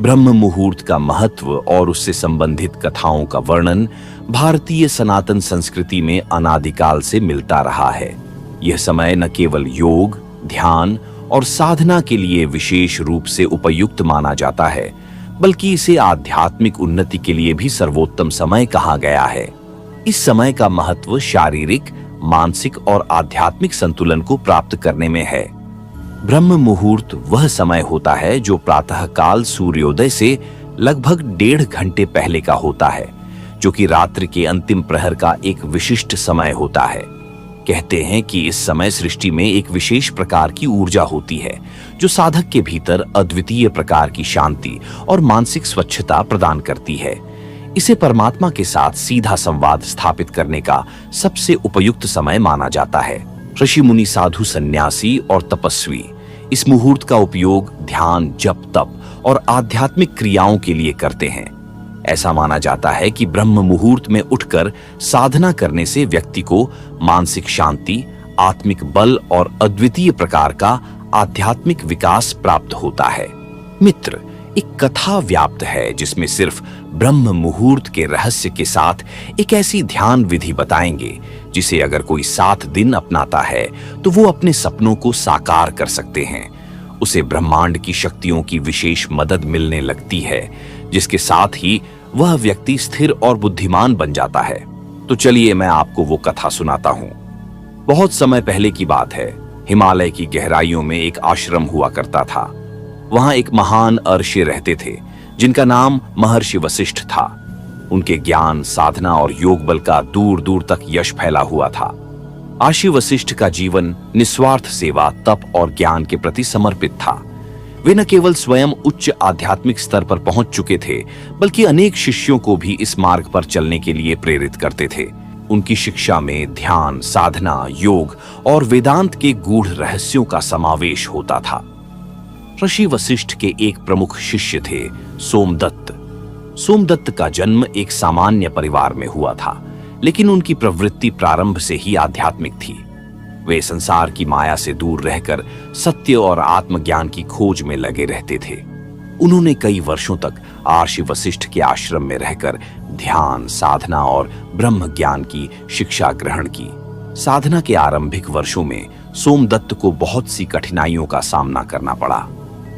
ब्रह्म मुहूर्त का महत्व और उससे संबंधित कथाओं का वर्णन भारतीय सनातन संस्कृति में अनादिकाल से मिलता रहा है। यह समय न केवल योग, ध्यान और साधना के लिए विशेष रूप से उपयुक्त माना जाता है, बल्कि इसे आध्यात्मिक उन्नति के लिए भी सर्वोत्तम समय कहा गया है। इस समय का महत्व शारीरिक, मानसिक और आध्यात्मिक संतुलन को प्राप्त करने में है। ब्रह्म मुहूर्त वह समय होता है जो प्रातःकाल सूर्योदय से लगभग 1.5 घंटे पहले का होता है, जो कि रात्रि के अंतिम प्रहर का एक विशिष्ट समय होता है। कहते हैं कि इस समय सृष्टि में एक विशेष प्रकार की ऊर्जा होती है जो साधक के भीतर अद्वितीय प्रकार की शांति और मानसिक स्वच्छता प्रदान करती है। इसे परमात्मा के साथ सीधा संवाद स्थापित करने का सबसे उपयुक्त समय माना जाता है। ऋषि मुनि, साधु, सन्यासी और तपस्वी इस मुहूर्त का उपयोग ध्यान, जप, तप और आध्यात्मिक क्रियाओं के लिए करते हैं। ऐसा माना जाता है कि ब्रह्म मुहूर्त में उठकर साधना करने से व्यक्ति को मानसिक शांति, आत्मिक बल और अद्वितीय प्रकार का आध्यात्मिक विकास प्राप्त होता है। मित्र, एक कथा व्याप्त है जिसमें सिर्फ ब्रह्म मुहूर्त के रहस्य के साथ एक ऐसी ध्यान विधि बताएंगे जिसे अगर कोई 7 दिन अपनाता है तो वो अपने सपनों को साकार कर सकते हैं। उसे ब्रह्मांड की शक्तियों की विशेष मदद मिलने लगती है, जिसके साथ ही वह व्यक्ति स्थिर और बुद्धिमान बन जाता है। तो चलिए मैं आपको वो कथा सुनाता हूँ। बहुत समय पहले की बात है। हिमालय की गहराइयों में एक आश्रम हुआ करता था। वहां एक महान ऋषि रहते थे जिनका नाम महर्षि वशिष्ठ था। उनके ज्ञान, साधना और योग बल का दूर दूर तक यश फैला हुआ था। ऋषि वशिष्ठ का जीवन निस्वार्थ सेवा, तप और ज्ञान के प्रति समर्पित था। वे न केवल स्वयं उच्च आध्यात्मिक स्तर पर पहुंच चुके थे, बल्कि अनेक शिष्यों को भी इस मार्ग पर चलने के लिए प्रेरित करते थे। उनकी शिक्षा में ध्यान, साधना, योग और वेदांत के गूढ़ रहस्यों का समावेश होता था। ऋषि वशिष्ठ के एक प्रमुख शिष्य थे सोमदत्त। सोमदत्त का जन्म एक सामान्य परिवार में हुआ था, लेकिन उनकी प्रवृत्ति प्रारंभ से ही आध्यात्मिक थी। वे संसार की माया से दूर रहकर सत्य और आत्मज्ञान की खोज में लगे रहते थे। उन्होंने कई वर्षों तक ऋषि वशिष्ठ के आश्रम में रहकर ध्यान, साधना और ब्रह्म ज्ञान की शिक्षा ग्रहण की। साधना के आरंभिक वर्षों में सोमदत्त को बहुत सी कठिनाइयों का सामना करना पड़ा।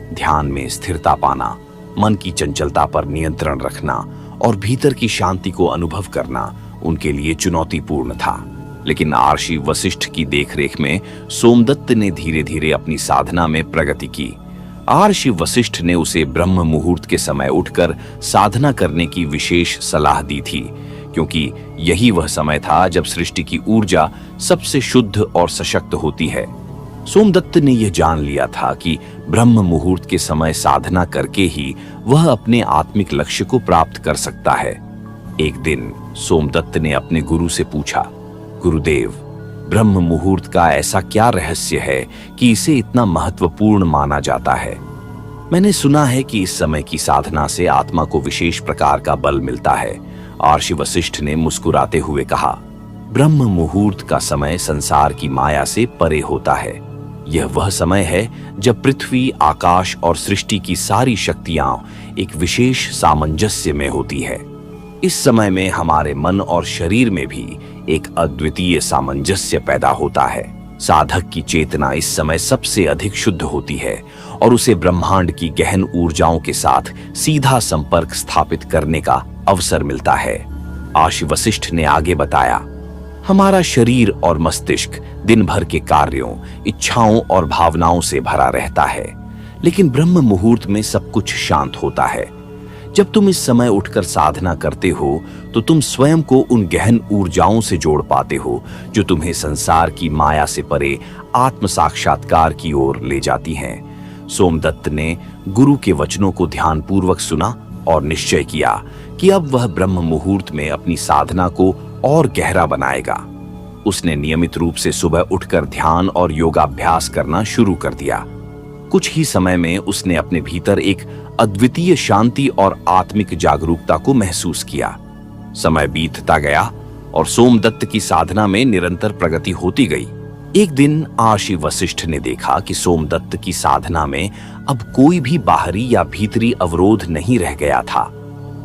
ध्यान में स्थिरता पाना, मन की चंचलता पर नियंत्रण रखना और भीतर की शांति को अनुभव करना उनके लिए चुनौतीपूर्ण था। लेकिन ऋषि वशिष्ठ की देखरेख में सोमदत्त ने धीरे धीरे अपनी साधना में प्रगति की। ऋषि वशिष्ठ ने उसे ब्रह्म मुहूर्त के समय उठकर साधना करने की विशेष सलाह दी थी, क्योंकि यही वह समय था जब सृष्टि की ऊर्जा सबसे शुद्ध और सशक्त होती है। सोमदत्त ने यह जान लिया था कि ब्रह्म मुहूर्त के समय साधना करके ही वह अपने आत्मिक लक्ष्य को प्राप्त कर सकता है। एक दिन सोमदत्त ने अपने गुरु से पूछा, गुरुदेव, ब्रह्म मुहूर्त का ऐसा क्या रहस्य है कि इसे इतना महत्वपूर्ण माना जाता है? मैंने सुना है कि इस समय की साधना से आत्मा को विशेष प्रकार का बल मिलता है। ऋषि वशिष्ठ ने मुस्कुराते हुए कहा, ब्रह्म मुहूर्त का समय संसार की माया से परे होता है। यह वह समय है जब पृथ्वी, आकाश और सृष्टि की सारी शक्तियां एक विशेष सामंजस्य में होती है। इस समय में हमारे मन और शरीर में भी एक अद्वितीय सामंजस्य पैदा होता है। साधक की चेतना इस समय सबसे अधिक शुद्ध होती है और उसे ब्रह्मांड की गहन ऊर्जाओं के साथ सीधा संपर्क स्थापित करने का अवसर मिलता है। ऋषि वशिष्ठ ने आगे बताया, हमारा शरीर और मस्तिष्क दिन भर के कार्यों, इच्छाओं और भावनाओं से भरा रहता है, लेकिन ब्रह्म मुहूर्त में सब कुछ शांत होता है। जब तुम इस समय उठकर साधना करते हो तो तुम स्वयं को उन गहन ऊर्जाओं से जोड़ पाते हो जो तुम्हें संसार की माया से परे आत्म साक्षात्कार की ओर ले जाती हैं। सोमदत्त ने गुरु के वचनों को ध्यानपूर्वक सुना और निश्चय किया कि अब वह ब्रह्म मुहूर्त में अपनी साधना को और गहरा बनाएगा। उसने नियमित रूप से सुबह उठकर ध्यान और योगाभ्यास करना शुरू कर दिया। कुछ ही समय में उसने अपने भीतर एक अद्वितीय शांति और आत्मिक जागरूकता को महसूस किया। समय बीतता गया और सोमदत्त की साधना में निरंतर प्रगति होती गई। एक दिन ऋषि वशिष्ठ ने देखा कि सोमदत्त की साधना में अब कोई भी बाहरी या भीतरी अवरोध नहीं रह गया था।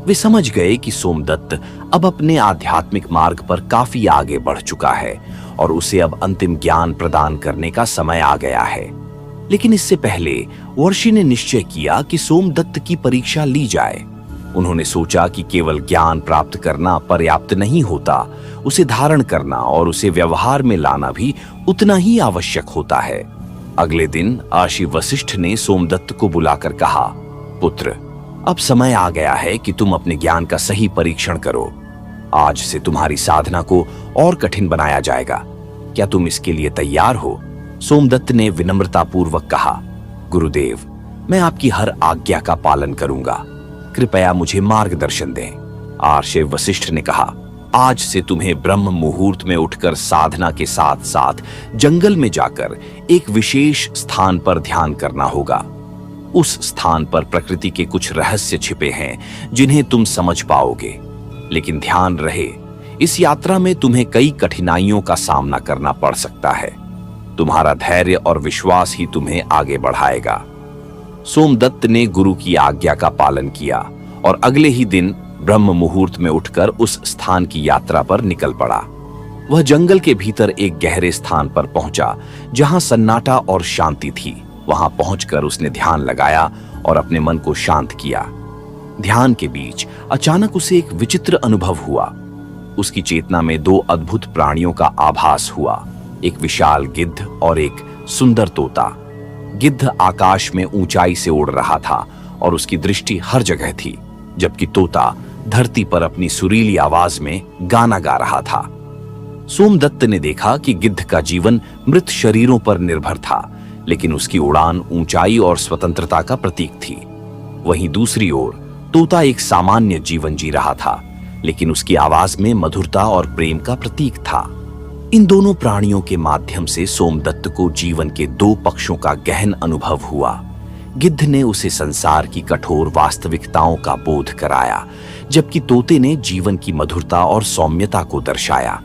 वे समझ गए कि सोमदत्त अब अपने आध्यात्मिक मार्ग पर काफी आगे बढ़ चुका है और उसे अब अंतिम ज्ञान प्रदान करने का समय आ गया है। लेकिन इससे पहले वर्षि ने निश्चय किया कि सोमदत्त की परीक्षा ली जाए। उन्होंने सोचा कि केवल ज्ञान प्राप्त करना पर्याप्त नहीं होता, उसे धारण करना और उसे व्यवहार में लाना भी उतना ही आवश्यक होता है। अगले दिन आशी वशिष्ठ ने सोमदत्त को बुलाकर कहा, पुत्र, अब समय आ गया है कि तुम अपने ज्ञान का सही परीक्षण करो। आज से तुम्हारी साधना को और कठिन बनाया जाएगा। क्या तुम इसके लिए तैयार हो? सोमदत्त ने विनम्रतापूर्वक कहा, गुरुदेव, मैं आपकी हर आज्ञा का पालन करूंगा। कृपया मुझे मार्गदर्शन दें। आर्षे वशिष्ठ ने कहा, आज से तुम्हें ब्रह्म मुहूर्त में उठकर साधना के साथ साथ जंगल में जाकर एक विशेष स्थान पर ध्यान करना होगा। उस स्थान पर प्रकृति के कुछ रहस्य छिपे हैं जिन्हें तुम समझ पाओगे। लेकिन ध्यान रहे, इस यात्रा में तुम्हें कई कठिनाइयों का सामना करना पड़ सकता है। तुम्हारा धैर्य और विश्वास ही तुम्हें आगे बढ़ाएगा। सोमदत्त ने गुरु की आज्ञा का पालन किया और अगले ही दिन ब्रह्म मुहूर्त में उठकर उस स्थान की यात्रा पर निकल पड़ा। वह जंगल के भीतर एक गहरे स्थान पर पहुंचा जहां सन्नाटा और शांति थी। वहां पहुंचकर उसने ध्यान लगाया और अपने मन को शांत किया। ध्यान के बीच अचानक उसे एक विचित्र अनुभव हुआ। उसकी चेतना में दो अद्भुत प्राणियों का आभास हुआ, एक विशाल गिद्ध और एक सुंदर तोता। गिद्ध आकाश में ऊंचाई से उड़ रहा था और उसकी दृष्टि हर जगह थी, जबकि तोता धरती पर अपनी सुरीली आवाज में गाना गा रहा था। सोमदत्त ने देखा कि गिद्ध का जीवन मृत शरीरों पर निर्भर था, लेकिन उसकी उड़ान ऊंचाई और स्वतंत्रता का प्रतीक थी। वहीं दूसरी ओर तोता एक सामान्य जीवन जी रहा था, लेकिन उसकी आवाज में मधुरता और प्रेम का प्रतीक था। इन दोनों प्राणियों के माध्यम से सोमदत्त को जीवन के दो पक्षों का गहन अनुभव हुआ। गिद्ध ने उसे संसार की कठोर वास्तविकताओं का बोध कराया, जबकि तोते ने जीवन की मधुरता और सौम्यता को दर्शाया।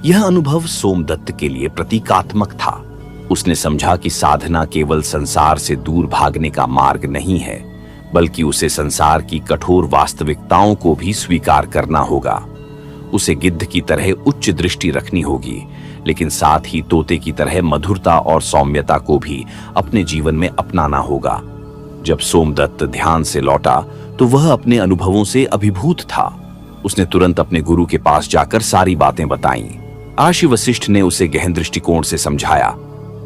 यह अनुभव सोमदत्त के लिए प्रतीकात्मक था। उसने समझा कि साधना केवल संसार से दूर भागने का मार्ग नहीं है, बल्कि उसे संसार की कठोर वास्तविकताओं को भी स्वीकार करना होगा। उसे गिद्ध की तरह उच्च दृष्टि रखनी होगी, लेकिन साथ ही तोते की तरह मधुरता और सौम्यता को भी अपने जीवन में अपनाना होगा। जब सोमदत्त ध्यान से लौटा तो वह अपने अनुभवों से अभिभूत था। उसने तुरंत अपने गुरु के पास जाकर सारी बातें बताईं। आशी वशिष्ठ ने उसे गहन दृष्टिकोण से समझाया।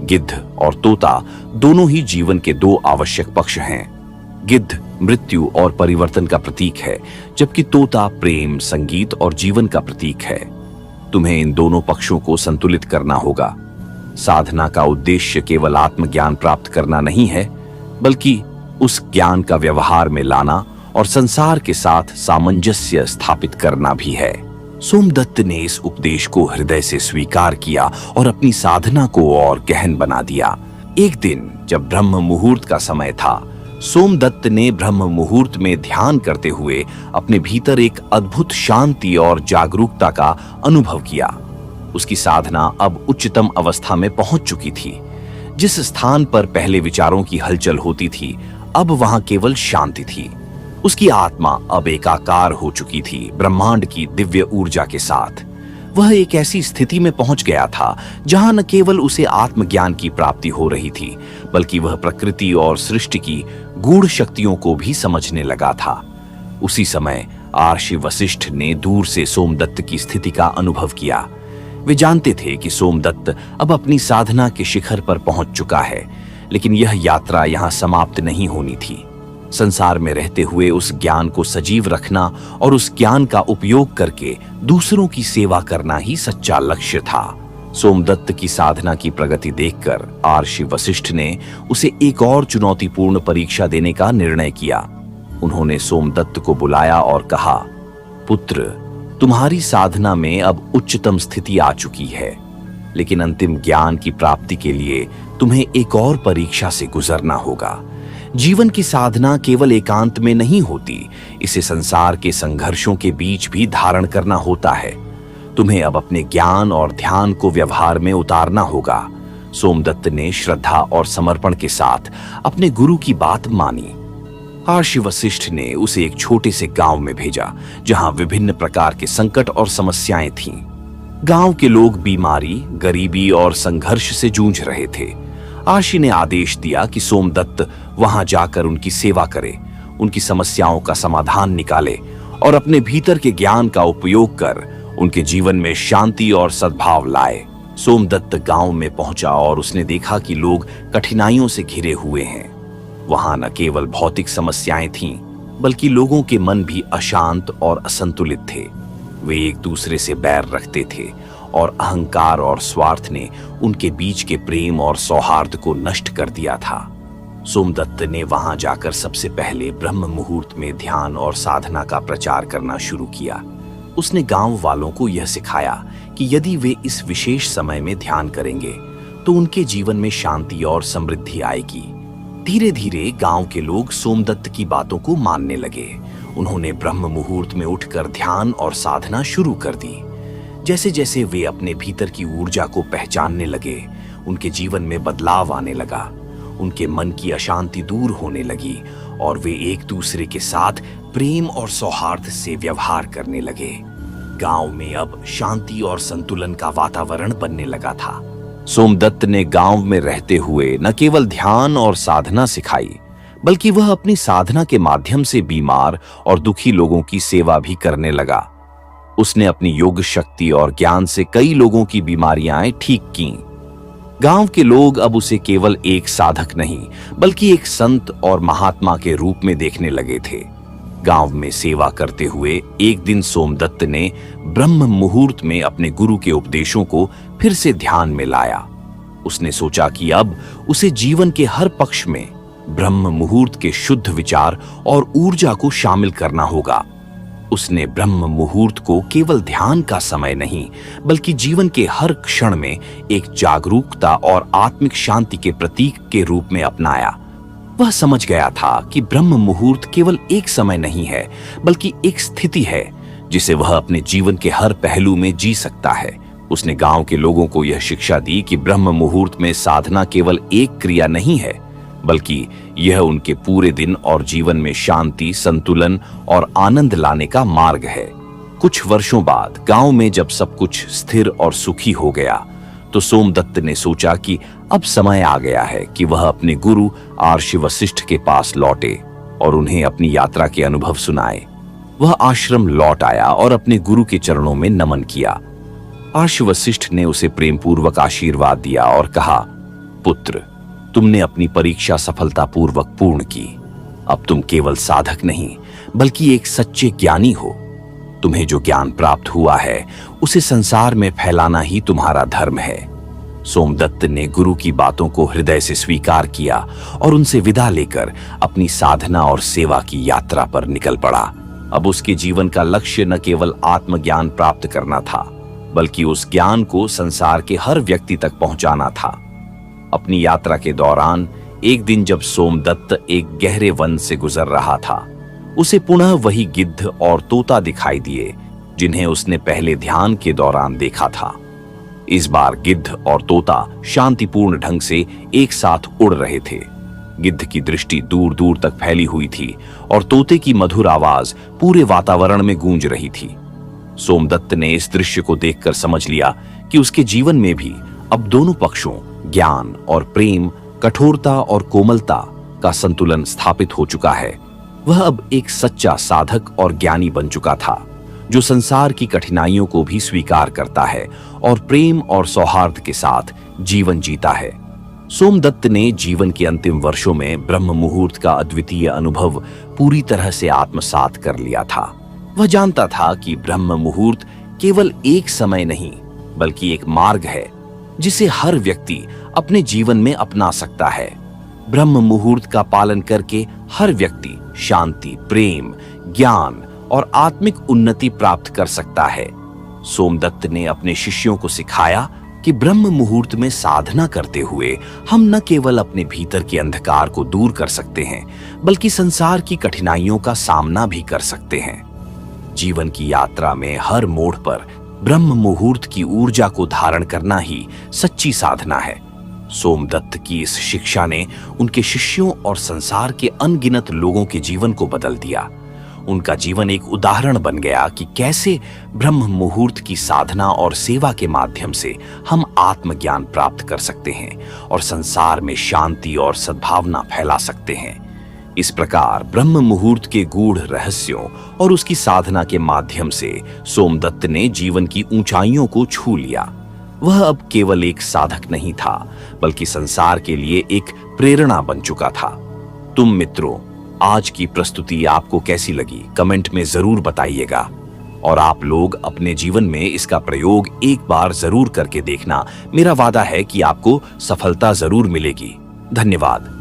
गिद्ध और तोता दोनों ही जीवन के दो आवश्यक पक्ष हैं। गिद्ध मृत्यु और परिवर्तन का प्रतीक है, जबकि तोता प्रेम, संगीत और जीवन का प्रतीक है। तुम्हें इन दोनों पक्षों को संतुलित करना होगा। साधना का उद्देश्य केवल आत्मज्ञान प्राप्त करना नहीं है, बल्कि उस ज्ञान का व्यवहार में लाना और संसार के साथ सामंजस्य स्थापित करना भी है। सोमदत्त ने इस उपदेश को हृदय से स्वीकार किया और अपनी साधना को और गहन बना दिया। एक दिन जब ब्रह्म मुहूर्त का समय था, सोमदत्त ने ब्रह्म मुहूर्त में ध्यान करते हुए अपने भीतर एक अद्भुत शांति और जागरूकता का अनुभव किया। उसकी साधना अब उच्चतम अवस्था में पहुंच चुकी थी। जिस स्थान पर पहले विचारों की हलचल होती थी, अब वहां केवल शांति थी। उसकी आत्मा अब एकाकार हो चुकी थी ब्रह्मांड की दिव्य ऊर्जा के साथ। वह एक ऐसी स्थिति में पहुंच गया था जहां न केवल उसे आत्मज्ञान की प्राप्ति हो रही थी, बल्कि वह प्रकृति और सृष्टि की गूढ़ शक्तियों को भी समझने लगा था। उसी समय आर्षि वशिष्ठ ने दूर से सोमदत्त की स्थिति का अनुभव किया। वे जानते थे कि सोमदत्त अब अपनी साधना के शिखर पर पहुंच चुका है, लेकिन यह यात्रा यहां समाप्त नहीं होनी थी। संसार में रहते हुए उस ज्ञान को सजीव रखना और उस ज्ञान का उपयोग करके दूसरों की सेवा करना ही सच्चा लक्ष्य था। सोमदत्त की साधना की प्रगति देखकर आर्षि वशिष्ठ ने उसे एक और चुनौतीपूर्ण परीक्षा देने का निर्णय किया। उन्होंने सोमदत्त को बुलाया और कहा, पुत्र, तुम्हारी साधना में अब उच्चतम स्थिति आ चुकी है, लेकिन अंतिम ज्ञान की प्राप्ति के लिए तुम्हें एक और परीक्षा से गुजरना होगा। जीवन की साधना केवल एकांत में नहीं होती, इसे संसार के संघर्षों के बीच भी धारण करना होता है। तुम्हें अब अपने ज्ञान और ध्यान को व्यवहार में उतारना होगा। सोमदत्त ने श्रद्धा और समर्पण के साथ अपने गुरु की बात मानी। महर्षि वशिष्ठ ने उसे एक छोटे से गांव में भेजा जहां विभिन्न प्रकार के संकट और समस्याएं थीं। गांव के लोग बीमारी, गरीबी और संघर्ष से जूझ रहे थे। महर्षि ने आदेश दिया कि सोमदत्त वहां जाकर उनकी सेवा करे, उनकी समस्याओं का समाधान निकाले और अपने भीतर के ज्ञान का उपयोग कर उनके जीवन में शांति और सद्भाव लाए। सोमदत्त गांव में पहुंचा और उसने देखा कि लोग कठिनाइयों से घिरे हुए हैं। वहां न केवल भौतिक समस्याएं थीं, बल्कि लोगों के मन भी अशांत और असंतुलित थे। वे एक दूसरे से बैर रखते थे और अहंकार और स्वार्थ ने उनके बीच के प्रेम और सौहार्द को नष्ट कर दिया था। सोमदत्त ने वहां जाकर सबसे पहले ब्रह्म मुहूर्त में ध्यान और साधना का प्रचार करना शुरू किया। उसने गांव वालों को यह सिखाया कि यदि वे इस विशेष समय में ध्यान करेंगे तो उनके जीवन में शांति और समृद्धि आएगी। धीरे धीरे गांव के लोग सोमदत्त की बातों को मानने लगे। उन्होंने ब्रह्म मुहूर्त में उठकर ध्यान और साधना शुरू कर दी। जैसे जैसे वे अपने भीतर की ऊर्जा को पहचानने लगे, उनके जीवन में बदलाव आने लगा। उनके मन की अशांति दूर होने लगी और वे एक दूसरे के साथ प्रेम और सौहार्द से व्यवहार करने लगे। गांव में अब शांति और संतुलन का वातावरण बनने लगा था। सोमदत्त ने गांव में रहते हुए न केवल ध्यान और साधना सिखाई, बल्कि वह अपनी साधना के माध्यम से बीमार और दुखी लोगों की सेवा भी करने लगा। उसने अपनी योग शक्ति और ज्ञान से कई लोगों की बीमारियां ठीक कीं। गांव के लोग अब उसे केवल एक साधक नहीं, बल्कि एक संत और महात्मा के रूप में देखने लगे थे। गांव में सेवा करते हुए एक दिन सोमदत्त ने ब्रह्म मुहूर्त में अपने गुरु के उपदेशों को फिर से ध्यान में लाया। उसने सोचा कि अब उसे जीवन के हर पक्ष में ब्रह्म मुहूर्त के शुद्ध विचार और ऊर्जा को शामिल करना होगा। उसने ब्रह्म मुहूर्त को केवल ध्यान का समय नहीं, बल्कि जीवन के हर क्षण में एक जागरूकता और आत्मिक शांति के प्रतीक के रूप में अपनाया। वह समझ गया था कि ब्रह्म मुहूर्त केवल एक समय नहीं है, बल्कि एक स्थिति है जिसे वह अपने जीवन के हर पहलू में जी सकता है। उसने गांव के लोगों को यह शिक्षा दी कि ब्रह्म मुहूर्त में साधना केवल एक क्रिया नहीं है, बल्कि यह उनके पूरे दिन और जीवन में शांति, संतुलन और आनंद लाने का मार्ग है। कुछ वर्षों बाद गांव में जब सब कुछ स्थिर और सुखी हो गया, तो सोमदत्त ने सोचा कि अब समय आ गया है कि वह अपने गुरु महर्षि वशिष्ठ के पास लौटे और उन्हें अपनी यात्रा के अनुभव सुनाए। वह आश्रम लौट आया और अपने गुरु के चरणों में नमन किया। महर्षि वशिष्ठ ने उसे प्रेम पूर्वक आशीर्वाद दिया और कहा, पुत्र, तुमने अपनी परीक्षा सफलतापूर्वक पूर्ण की। अब तुम केवल साधक नहीं, बल्कि एक सच्चे ज्ञानी हो। तुम्हें जो ज्ञान प्राप्त हुआ है, उसे संसार में फैलाना ही तुम्हारा धर्म है। सोमदत्त ने गुरु की बातों को हृदय से स्वीकार किया और उनसे विदा लेकर अपनी साधना और सेवा की यात्रा पर निकल पड़ा। अब उसके जीवन का लक्ष्य न केवल आत्मज्ञान प्राप्त करना था, बल्कि उस ज्ञान को संसार के हर व्यक्ति तक पहुंचाना था। अपनी यात्रा के दौरान एक दिन जब सोमदत्त एक गहरे वन से गुजर रहा था, उसे पुनः वही गिद्ध और तोता दिखाई दिए जिन्हें उसने पहले ध्यान के दौरान देखा था। इस बार गिद्ध और तोता शांतिपूर्ण ढंग से एक साथ उड़ रहे थे। गिद्ध की दृष्टि दूर दूर तक फैली हुई थी और तोते की मधुर आवाज पूरे वातावरण में गूंज रही थी। सोमदत्त ने इस दृश्य को देखकर समझ लिया कि उसके जीवन में भी अब दोनों पक्षों, ज्ञान और प्रेम, कठोरता और कोमलता का संतुलन स्थापित हो चुका है। वह अब एक सच्चा साधक और ज्ञानी बन चुका था, जो संसार की कठिनाइयों को भी स्वीकार करता है और प्रेम और सौहार्द के साथ जीवन जीता है। सोमदत्त ने जीवन के अंतिम वर्षों में ब्रह्म मुहूर्त का अद्वितीय अनुभव पूरी तरह से आत्मसात कर लिया था। वह जानता था कि ब्रह्म मुहूर्त केवल एक समय नहीं, बल्कि एक मार्ग है जिसे हर व्यक्ति अपने जीवन में अपना सकता है। ब्रह्म मुहूर्त का पालन करके हर व्यक्ति शांति, प्रेम, ज्ञान और आत्मिक उन्नति प्राप्त कर सकता है। सोमदत्त ने अपने शिष्यों को सिखाया कि ब्रह्म मुहूर्त में साधना करते हुए हम न केवल अपने भीतर के अंधकार को दूर कर सकते हैं, बल्कि संसार की कठिनाइयों का सामना भी कर सकते हैं। जीवन की यात्रा में हर मोड़ पर ब्रह्म मुहूर्त की ऊर्जा को धारण करना ही सच्ची साधना है। सोमदत्त की इस शिक्षा ने उनके शिष्यों और संसार के अनगिनत लोगों के जीवन को बदल दिया। उनका जीवन एक उदाहरण बन गया कि कैसे ब्रह्म मुहूर्त की साधना और सेवा के माध्यम से हम आत्मज्ञान प्राप्त कर सकते हैं और संसार में शांति और सद्भावना फैला सकते हैं। इस प्रकार ब्रह्म मुहूर्त के गूढ़ रहस्यों और उसकी साधना के माध्यम से सोमदत्त ने जीवन की ऊंचाइयों को छू लिया। वह अब केवल एक साधक नहीं था, बल्कि संसार के लिए एक प्रेरणा बन चुका था। तुम मित्रों, आज की प्रस्तुति आपको कैसी लगी कमेंट में जरूर बताइएगा, और आप लोग अपने जीवन में इसका प्रयोग एक बार जरूर करके देखना। मेरा वादा है कि आपको सफलता जरूर मिलेगी। धन्यवाद।